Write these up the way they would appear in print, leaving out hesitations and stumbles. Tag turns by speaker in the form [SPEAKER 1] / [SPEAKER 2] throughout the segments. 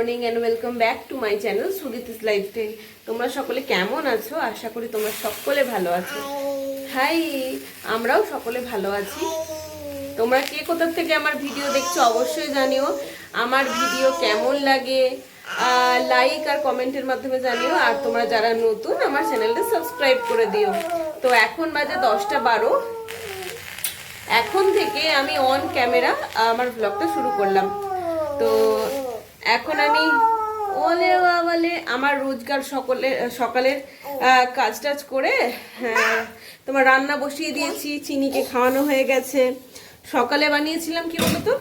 [SPEAKER 1] Morning and welcome back to my channel Suditi's lifestyle. তোমরা সকলে কেমন আছো? আশা করি তোমরা সকলে ভালো আছো। হাই, আমরাও সকলে ভালো আছি। তোমরা কে কোথা থেকে আমার ভিডিও দেখছো অবশ্যই জানিও। আমার ভিডিও কেমন লাগে লাইক আর কমেন্টের মাধ্যমে জানিও। আর তোমরা যারা নতুন আমার চ্যানেলটা সাবস্ক্রাইব করে দিও। তো এখন বাজে 10:12। এখন থেকে আমি অন ক্যামেরা আমার ব্লগটা শুরু করলাম। তো এখন আমি আমার রোজগার সকালের কাজ টাজ করে তোমার রান্না বসিয়ে দিয়েছি। চিনিকে খাওয়ানো হয়ে গেছে। সকালে বানিয়েছিলাম কি বলতো,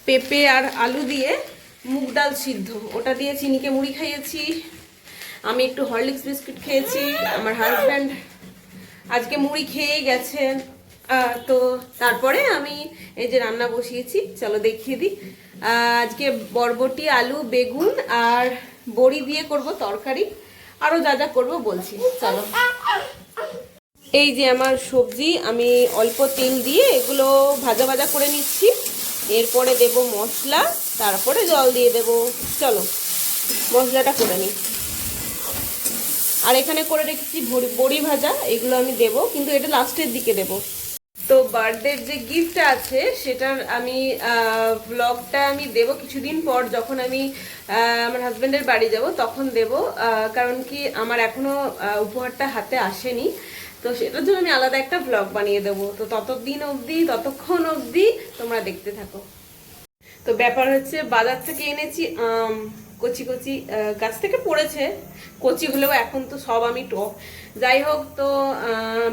[SPEAKER 1] পেঁপে আর আলু দিয়ে মুগ ডাল সিদ্ধ, ওটা দিয়ে চিনিকে মুড়ি খাইয়েছি। আমি একটু হরলিক্স বিস্কুট খেয়েছি। আমার হাজব্যান্ড আজকে মুড়ি খেয়ে গেছে। তো তারপরে আমি এই যে রান্না বসিয়েছি, চলো দেখিয়ে দিই। আজকে বরবটি, আলু, বেগুন আর বড়ি দিয়ে করব তরকারি। আরও যা যা করবো বলছি, চলো। এই যে আমার সবজি, আমি অল্প তেল দিয়ে এগুলো ভাজা ভাজা করে নিচ্ছি। এরপরে দেব মশলা, তারপরে জল দিয়ে দেব। চলো মশলাটা করে নিই। আর এখানে করে রেখেছি বড়ি ভাজা, এগুলো আমি দেব, কিন্তু এটা লাস্টের দিকে দেব। তো বার্থডের যে গিফটটা আছে সেটার আমি ব্লগটা আমি দেব কিছুদিন পর, যখন আমি আমার হাজব্যান্ডের বাড়ি যাব তখন দেব। কারণ কি আমার এখনো উপহারটা হাতে আসেনি, তো সেটার জন্য আমি আলাদা একটা ব্লগ বানিয়ে দেবো। তো ততক্ষণ অবধি তোমরা দেখতে থাকো। তো ব্যাপার হচ্ছে, বাজার থেকে এনেছি আম, কচি কচি, গাছ থেকে পড়েছে, কচি হলেও এখন তো সব আমি টক। যাই হোক, তো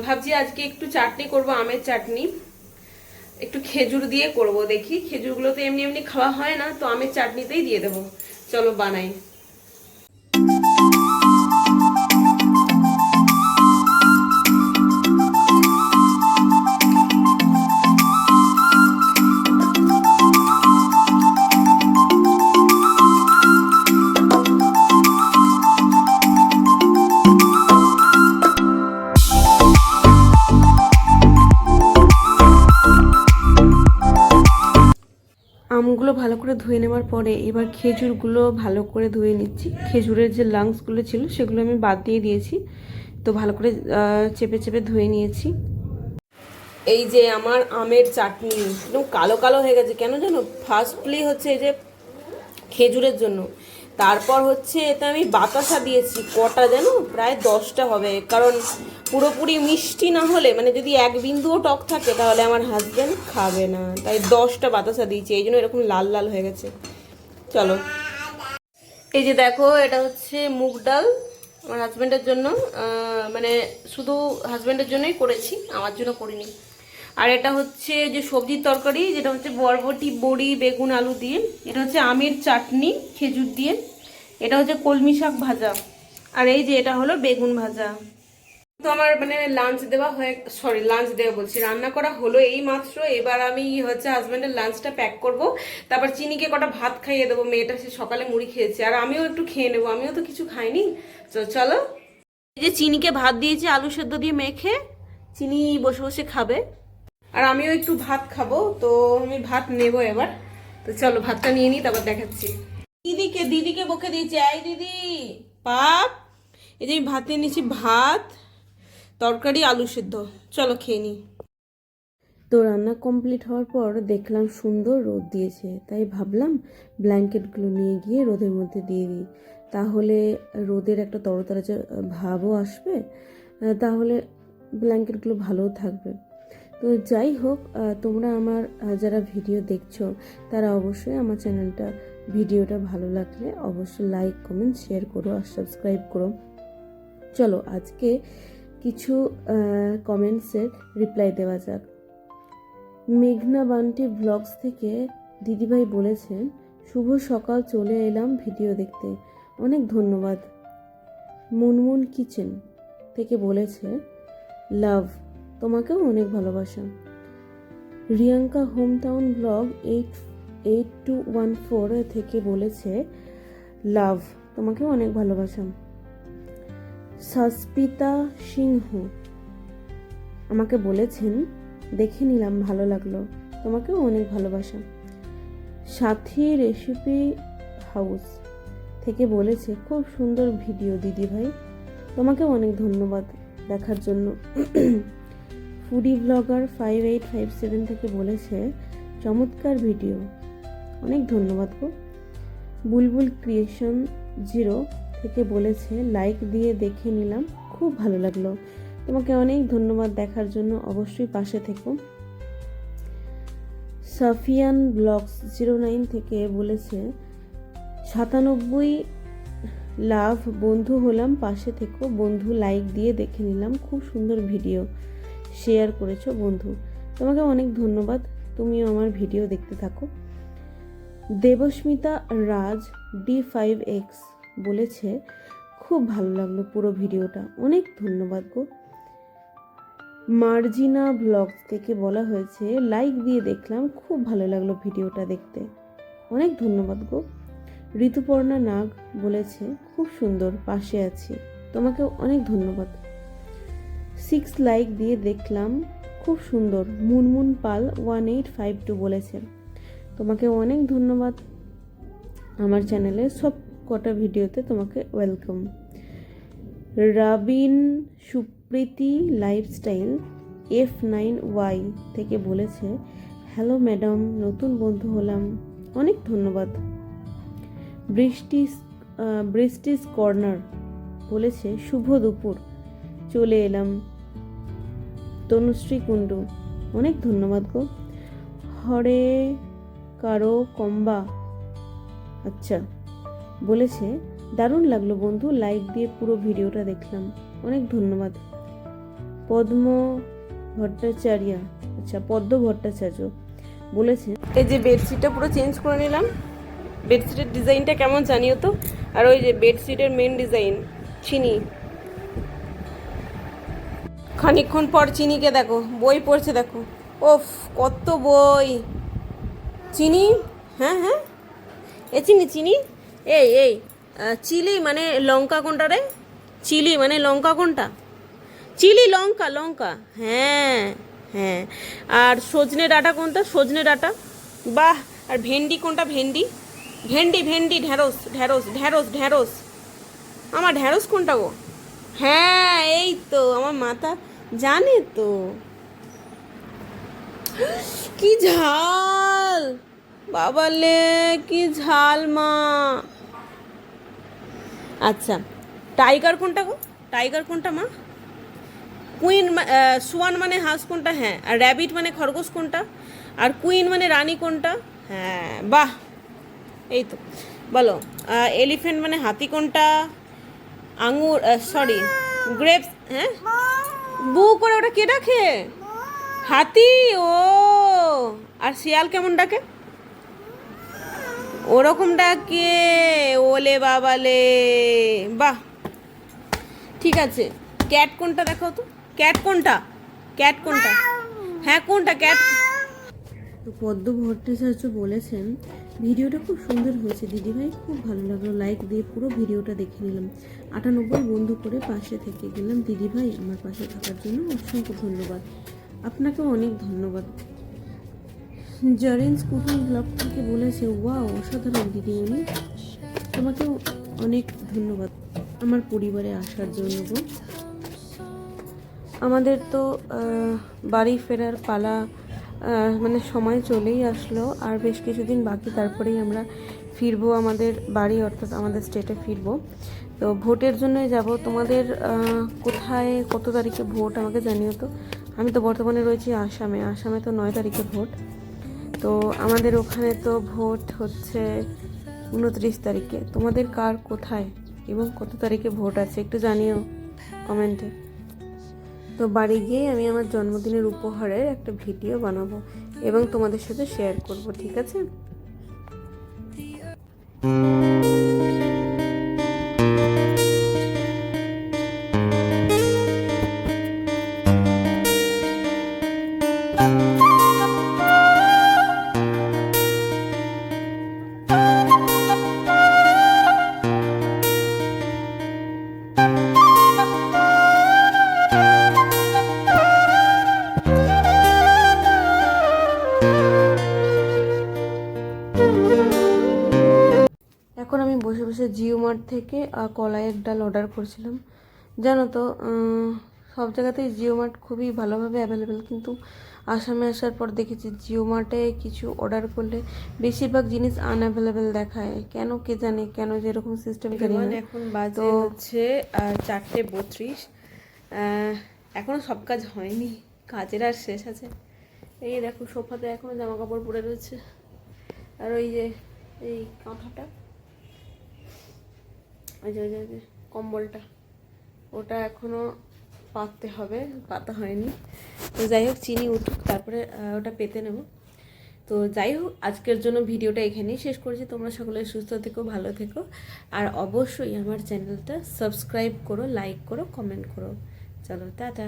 [SPEAKER 1] ভাবছি আজকে একটু চাটনি করব, আমের চাটনি। একটু খেজুর দিয়ে করব, দেখি। খেজুরগুলো তো এমনি এমনি খাওয়া হয় না, তো আমের চাটনিতেই দিয়ে দেবো। চলো বানাই। আমগুলো ভালো করে ধুয়ে নেওয়ার পরে এবার খেজুরগুলো ভালো করে ধুয়ে নিচ্ছি। খেজুরের যে লাংসগুলো ছিল সেগুলো আমি বাদ দিয়ে দিয়েছি। তো ভালো করে চেপে চেপে ধুয়ে নিয়েছি। এই যে আমার আমের চাটনি একদম কালো কালো হয়ে গেছে কেন জানো? ফার্স্টলি হচ্ছে এই যে খেজুরের জন্য, তারপর হচ্ছে এতে আমি বাতাসা দিয়েছি কটা জানো, প্রায় 10টা হবে। কারণ পুরোপুরি মিষ্টি না হলে, মানে যদি এক বিন্দুও টক থাকে তাহলে আমার হাজব্যান্ড খাবে না, তাই 10টা বাতাসা দিয়েছি, এই জন্য এরকম লাল লাল হয়ে গেছে। চলো, এই যে দেখো, এটা হচ্ছে মুগ ডাল আমার হাজব্যান্ডের জন্য, মানে শুধু হাজব্যান্ডের জন্যই করেছি, আমার জন্য করিনি। আর এটা হচ্ছে যে সবজির তরকারি, যেটা হচ্ছে বরবটি, বড়ি, বেগুন, আলু দিয়ে। এটা হচ্ছে আমের চাটনি খেজুর দিয়ে। এটা হচ্ছে কলমি শাক ভাজা। আর এই যে এটা হলো বেগুন ভাজা। তো আমার মানে লাঞ্চ দেওয়া বলছি, রান্না করা হলো এই মাত্র। এবার আমি হচ্ছে হাজব্যান্ডের লাঞ্চটা প্যাক করব, তারপর চিনিকে কটা ভাত খাইয়ে দেবো। মেয়েটা সে সকালে মুড়ি খেয়েছে, আর আমিও একটু খেয়ে নেবো, আমিও তো কিছু খাইনি। তো চলো, এই যে চিনিকে ভাত দিয়েছি আলু সেদ্ধ দিয়ে মেখে, চিনি বসে বসে খাবে, আর আমিও একটু ভাত খাবো। তো আমি ভাত নেবো এবার। তো চলো ভাতটা নিয়ে নিই, তারপর দেখাচ্ছি। দিদিকে বকে দিয়েছি, এই দিদি পাপ। এই যে আমি ভাত নিয়ে নিচ্ছি, ভাত, তরকারি, আলু সেদ্ধ। চলো খেয়ে নিই। তো রান্না কমপ্লিট হওয়ার পর দেখলাম সুন্দর রোদ দিয়েছে, তাই ভাবলাম ব্ল্যাঙ্কেটগুলো নিয়ে গিয়ে রোদের মধ্যে দিয়ে দিই, তাহলে রোদের একটা তরতাজা ভাবও আসবে, তাহলে ব্ল্যাঙ্কেটগুলো ভালোও থাকবে। তো যাই হোক, তোমরা আমার যারা ভিডিও দেখছো তারা অবশ্যই আমার ভিডিওটা ভালো লাগলে অবশ্যই লাইক, কমেন্ট, শেয়ার করো আর সাবস্ক্রাইব করো। চলো আজকে কিছু কমেন্টসের রিপ্লাই দেওয়া যাক। মেঘনা বান্টি ব্লগস থেকে দিদিভাই বলেছেন, শুভ সকাল, চলে এলাম ভিডিও দেখতে, অনেক ধন্যবাদ। মুনমুন কিচেন থেকে বলেছে, লাভ, তোমাকেও অনেক ভালোবাসা। রিয়াঙ্কা হোমটাউন ব্লগ 8214 থেকে বলেছে, লাভ, তোমাকেও অনেক ভালোবাসা। সস্মিতা সিংহ আমাকে বলেছেন, দেখে নিলাম, ভালো লাগলো, তোমাকেও অনেক ভালোবাসা। সাথী রেসিপি হাউস থেকে বলেছে, খুব সুন্দর ভিডিও দিদি ভাই, তোমাকে অনেক ধন্যবাদ দেখার জন্য। ফুডি ব্লগার 5857 থেকে বলেছে, চমৎকার ভিডিও, অনেক ধন্যবাদ গো। বুলবুল ক্রিয়েশন 0 থেকে বলেছে, লাইক দিয়ে দেখে নিলাম, খুব ভালো লাগলো, তোমাকে অনেক ধন্যবাদ দেখার জন্য, অবশ্যই পাশে থেকো। সাফিয়ান ব্লগস 09 থেকে বলেছে, 97 লাভ, বন্ধু হলাম, পাশে থেকো বন্ধু, লাইক দিয়ে দেখে নিলাম, খুব সুন্দর ভিডিও শেয়ার করেছো বন্ধু, তোমাকে অনেক ধন্যবাদ, তুমিও আমার ভিডিও দেখতে থাকো। দেবস্মিতা রাজ D5X বলেছে, খুব ভালো লাগলো পুরো ভিডিওটা, অনেক ধন্যবাদ গো। মার্জিনা ব্লগস থেকে বলা হয়েছে, লাইক দিয়ে দেখলাম, খুব ভালো লাগলো ভিডিওটা দেখতে, অনেক ধন্যবাদ গো। ঋতুপর্ণা নাগ বলেছে, খুব সুন্দর, পাশে আছি, তোমাকে অনেক ধন্যবাদ। 6 লাইক দিয়ে দেখলাম, খুব সুন্দর। মুনমুন পাল 1852 বলেছেন, তোমাকে অনেক ধন্যবাদ, আমার চ্যানেলে সব কটা ভিডিওতে তোমাকে welcome. Rabin Supriti lifestyle F9Y থেকে বলেছে, হ্যালো ম্যাডাম, নতুন বন্ধু হলাম, অনেক ধন্যবাদ। বৃষ্টিস কর্নার বলেছে, শুভ দুপুর, চলে এলাম। তনুশ্রী কুণ্ডু, অনেক ধন্যবাদ গো। হরে কারো কম্বা আচ্ছা বলেছে, দারুণ লাগলো বন্ধু, লাইক দিয়ে পুরো ভিডিওটা দেখলাম, অনেক ধন্যবাদ। পদ্ম ভট্টাচার্য বলেছে, এই যে বেডশিটটা পুরো চেঞ্জ করে নিলাম, বেডশিটের ডিজাইনটা কেমন জানিও তো, আর ওই যে বেডশিটের মেন ডিজাইন চিনি। খানিকক্ষণ পর চিনিকে দেখো বই পড়ছে, দেখো ওফ কত বই। চিনি, হ্যাঁ হ্যাঁ, এ চিনি এই চিলি মানে লঙ্কা কোনটা রে? চিলি মানে লঙ্কা কোনটা? চিলি লঙ্কা, হ্যাঁ হ্যাঁ। আর সজনে ডাঁটা কোনটা? সজনে ডাঁটা, বাহ। আর ভেন্ডি কোনটা? ভেন্ডি ঢ্যাঁড়স। আমার ঢ্যাঁড়স কোনটা গো? হ্যাঁ এই তো, আমার মাথা জানে তো। কি ঝাল বাবালে, কি ঝাল মা। আচ্ছা, টাইগার কোনটা গো? টাইগার কোনটা মা? কুইন, সোয়ান মানে হাঁস কোনটা? হ্যাঁ। আর র্যাবিট মানে খরগোশ কোনটা? আর কুইন মানে রানী কোনটা? হ্যাঁ, বাহ, এই তো। বলো, এলিফ্যান্ট মানে হাতি কোনটা? আঙুর, সরি, গ্রেপস। হ্যাঁ, বু করে ওটা কে ডাকে? হাতি। ও, আর শিয়াল কেমন ডাকে? ওরকম ডাকে, ওলে বাবালে, বাহ। ঠিক আছে, ক্যাট কোনটা দেখাও তো, ক্যাট কোনটা? হ্যাঁ কোনটা ক্যাট? তো পদ্ম ভট্টাচার্য বলেছেন, ভিডিওটা খুব সুন্দর হয়েছে দিদিভাই, খুব ভালো লাগলো, লাইক দিয়ে পুরো ভিডিওটা দেখে নিলাম, 98 বন্ধু করে পাশে থেকে গেলাম, দিদিভাই আমার পাশে থাকার জন্য অসংখ্য ধন্যবাদ, আপনাকেও অনেক ধন্যবাদ। জারেন্স কুকিং ব্লগ থেকে বলেছে, ওয়াও অসাধারণ দিদিমণি, তোমাকেও অনেক ধন্যবাদ আমার পরিবারে আসার জন্য গো। আমাদের তো বাড়ি ফেরার পালা, মানে সময় চলেই আসলো, আর বেশ কিছুদিন বাকি, তারপরেই আমরা ফিরবো আমাদের বাড়ি, অর্থাৎ আমাদের স্টেটে ফিরবো। তো ভোটের জন্যই যাব, তোমাদের কোথায় কত তারিখে ভোট আমাকে জানিও তো। আমি তো বর্তমানে রয়েছি আসামে তো 9 তারিখে ভোট, তো আমাদের ওখানে তো ভোট হচ্ছে 29 তারিখে। তোমাদের কার কোথায় এবং কত তারিখে ভোট আছে একটু জানিও কমেন্টে। তো বাড়ি গিয়ে আমি আমার জন্মদিনের উপহারের একটা ভিডিও বানাবো এবং তোমাদের সাথে শেয়ার করব, ঠিক আছে? মার্ট থেকে কলাইয়ের ডাল অর্ডার করেছিলাম। জানো তো সব জায়গাতেই জিও মার্ট খুবই ভালোভাবে অ্যাভেলেবেল, কিন্তু আসামে আসার পর দেখেছি জিও মার্টে কিছু অর্ডার করলে বেশিরভাগ জিনিস আনঅ্যাভেলেবেল দেখায়, কেন কে জানে, কেন যেরকম সিস্টেম জানি না। এখন বাজে হচ্ছে 4:32। এখনও সব কাজ হয়নি, কাজের আর শেষ আছে। এই দেখো সোফাতে এখনও জামা কাপড় পরে রয়েছে, আর ওই যে এই কাঁথাটা, ওই যে কম্বলটা, ওটা এখনও পাততে হবে, পাতা হয়নি। তো যাই হোক, চিনি উঠুক তারপরে ওটা পেতে নেব। তো যাই হোক, আজকের জন্য ভিডিওটা এখানেই শেষ করছি। তোমরা সকলে সুস্থ থেকো, ভালো থেকো, আর অবশ্যই আমার চ্যানেলটা সাবস্ক্রাইব করো, লাইক করো, কমেন্ট করো। চলো, টাটা।